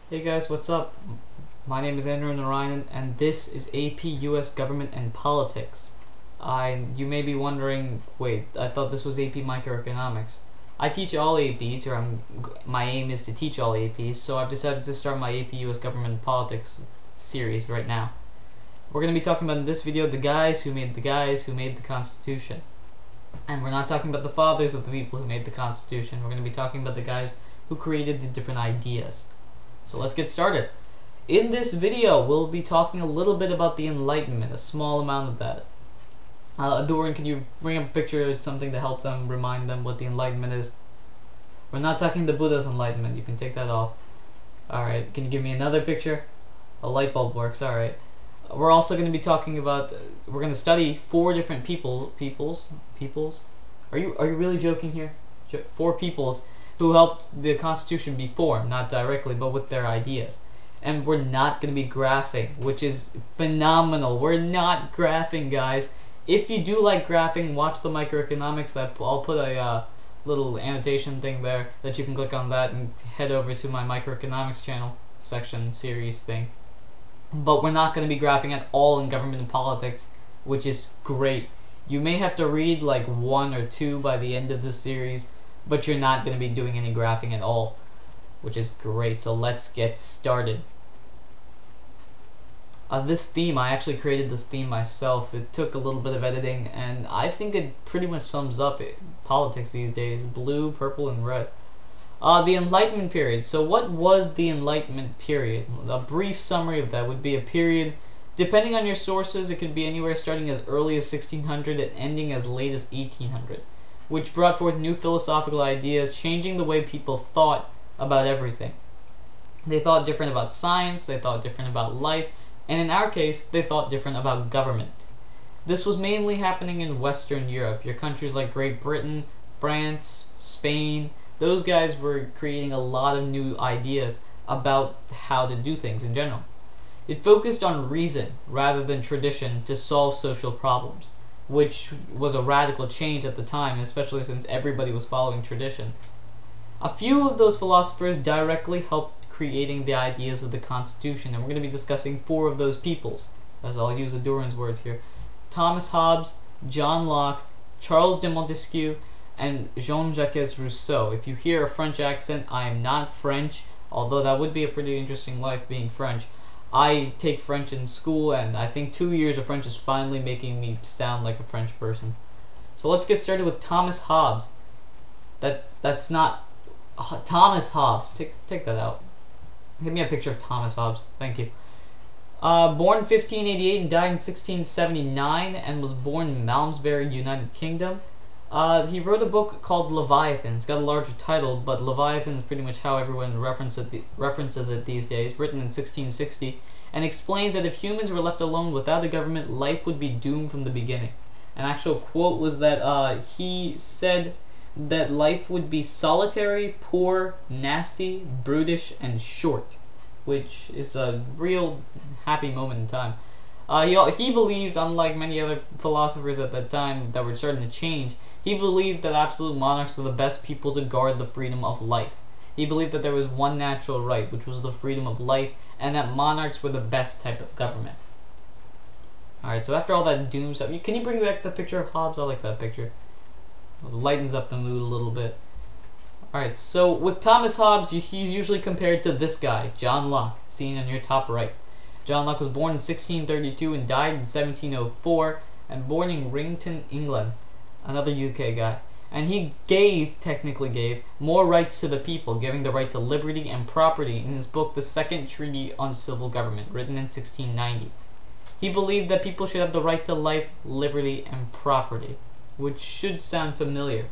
Hey guys, what's up? My name is Ahdurin, and this is AP US Government and Politics. You may be wondering, wait, I thought this was AP Microeconomics. I teach all APs, or my aim is to teach all APs, so I've decided to start my AP US Government and Politics series right now. We're going to be talking about in this video the guys who made the Constitution. And we're not talking about the fathers of the people who made the Constitution. We're going to be talking about the guys who created the different ideas. So let's get started. In this video, we'll be talking a little bit about the Enlightenment, a small amount of that. Ahdurin, can you bring up a picture of something to help them, remind them what the Enlightenment is? We're not talking the Buddha's Enlightenment, you can take that off. Alright, can you give me another picture? A light bulb works, alright. We're also going to be talking about, we're going to study four different peoples? Are you really joking here? Four peoples who helped the Constitution be formed, not directly, but with their ideas. And we're not going to be graphing, which is phenomenal. We're not graphing, guys. If you do like graphing, watch the microeconomics. I'll put a little annotation thing there that you can click on that and head over to my microeconomics channel section series thing. But we're not going to be graphing at all in government and politics, which is great. You may have to read like 1 or 2 by the end of this series, but you're not going to be doing any graphing at all, which is great. So let's get started. This theme, I actually created this theme myself. It took a little bit of editing, and I think it pretty much sums up politics these days. Blue, purple, and red. The Enlightenment Period. So what was the Enlightenment Period? A brief summary of that would be a period, depending on your sources, it could be anywhere starting as early as 1600 and ending as late as 1800. Which brought forth new philosophical ideas, changing the way people thought about everything. They thought different about science, they thought different about life, and in our case, they thought different about government. This was mainly happening in Western Europe. Your countries like Great Britain, France, Spain, those guys were creating a lot of new ideas about how to do things in general. It focused on reason rather than tradition to solve social problems, which was a radical change at the time, especially since everybody was following tradition. A few of those philosophers directly helped creating the ideas of the Constitution, and we're going to be discussing 4 of those peoples, as I'll use Ahdurin's words here. Thomas Hobbes, John Locke, Charles de Montesquieu, and JeanJacques Rousseau. If you hear a French accent, I am not French, although that would be a pretty interesting life being French. I take French in school, and I think 2 years of French is finally making me sound like a French person. So let's get started with Thomas Hobbes. That's not Thomas Hobbes. Take that out. Give me a picture of Thomas Hobbes. Thank you. Born in 1588 and died in 1679, and was born in Malmesbury, United Kingdom. He wrote a book called Leviathan. It's got a larger title, but Leviathan is pretty much how everyone references it these days, written in 1660, and explains that if humans were left alone without a government, life would be doomed from the beginning. An actual quote was that he said that life would be solitary, poor, nasty, brutish, and short, which is a real happy moment in time. He believed, unlike many other philosophers at that time that were starting to change, he believed that absolute monarchs were the best people to guard the freedom of life. He believed that there was one natural right, which was the freedom of life, and that monarchs were the best type of government. Alright, so after all that doom stuff, can you bring back the picture of Hobbes? I like that picture. It lightens up the mood a little bit. Alright, so with Thomas Hobbes, he's usually compared to this guy, John Locke, seen on your top right. John Locke was born in 1632 and died in 1704, and born in Rington, England, another UK guy. And he technically gave, more rights to the people, giving the right to liberty and property in his book, The Second Treaty on Civil Government, written in 1690. He believed that people should have the right to life, liberty, and property, which should sound familiar.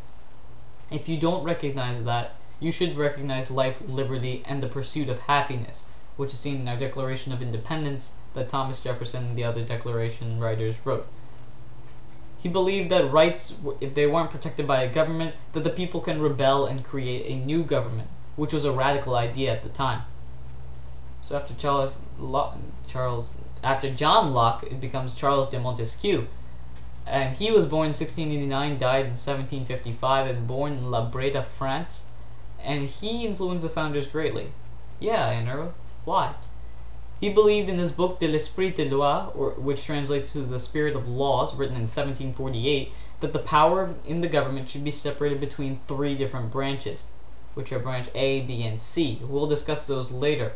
If you don't recognize that, you should recognize life, liberty, and the pursuit of happiness, which is seen in our Declaration of Independence that Thomas Jefferson and the other Declaration writers wrote. He believed that rights, if they weren't protected by a government, that the people can rebel and create a new government, which was a radical idea at the time. So after after John Locke, it becomes Charles de Montesquieu, and he was born in 1689, died in 1755, and born in La Breda, France, and he influenced the founders greatly. Yeah, Andrew. Why? He believed in his book De l'Esprit de Loi, which translates to The Spirit of Laws, written in 1748, that the power in the government should be separated between three different branches, which are branch A, B, and C. We'll discuss those later,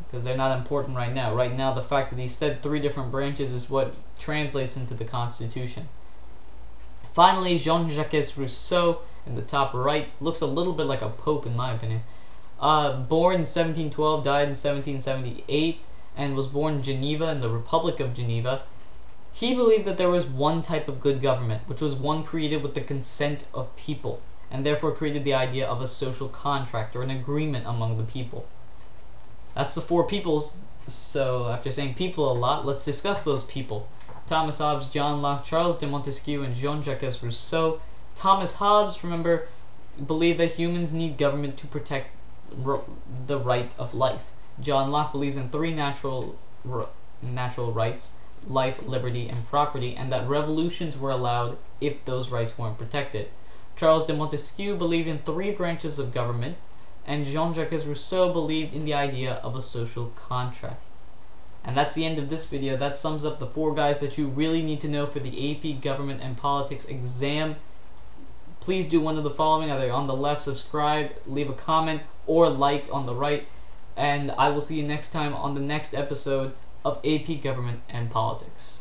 because they're not important right now. Right now, the fact that he said three different branches is what translates into the Constitution. Finally, JeanJacques Rousseau, in the top right, looks a little bit like a pope in my opinion. Born in 1712, died in 1778, and was born in Geneva, in the Republic of Geneva. He believed that there was one type of good government, which was one created with the consent of people, and therefore created the idea of a social contract, or an agreement among the people. That's the four peoples, so after saying people a lot, let's discuss those people. Thomas Hobbes, John Locke, Charles de Montesquieu, and JeanJacques Rousseau. Thomas Hobbes, remember, believed that humans need government to protect the right of life. John Locke believes in three natural rights: life, liberty, and property, and that revolutions were allowed if those rights weren't protected. Charles de Montesquieu believed in three branches of government, and JeanJacques Rousseau believed in the idea of a social contract. And that's the end of this video. That sums up the four guys that you really need to know for the AP Government and Politics exam. Please do one of the following, either on the left, subscribe, leave a comment, or like on the right. And I will see you next time on the next episode of AP Government and Politics.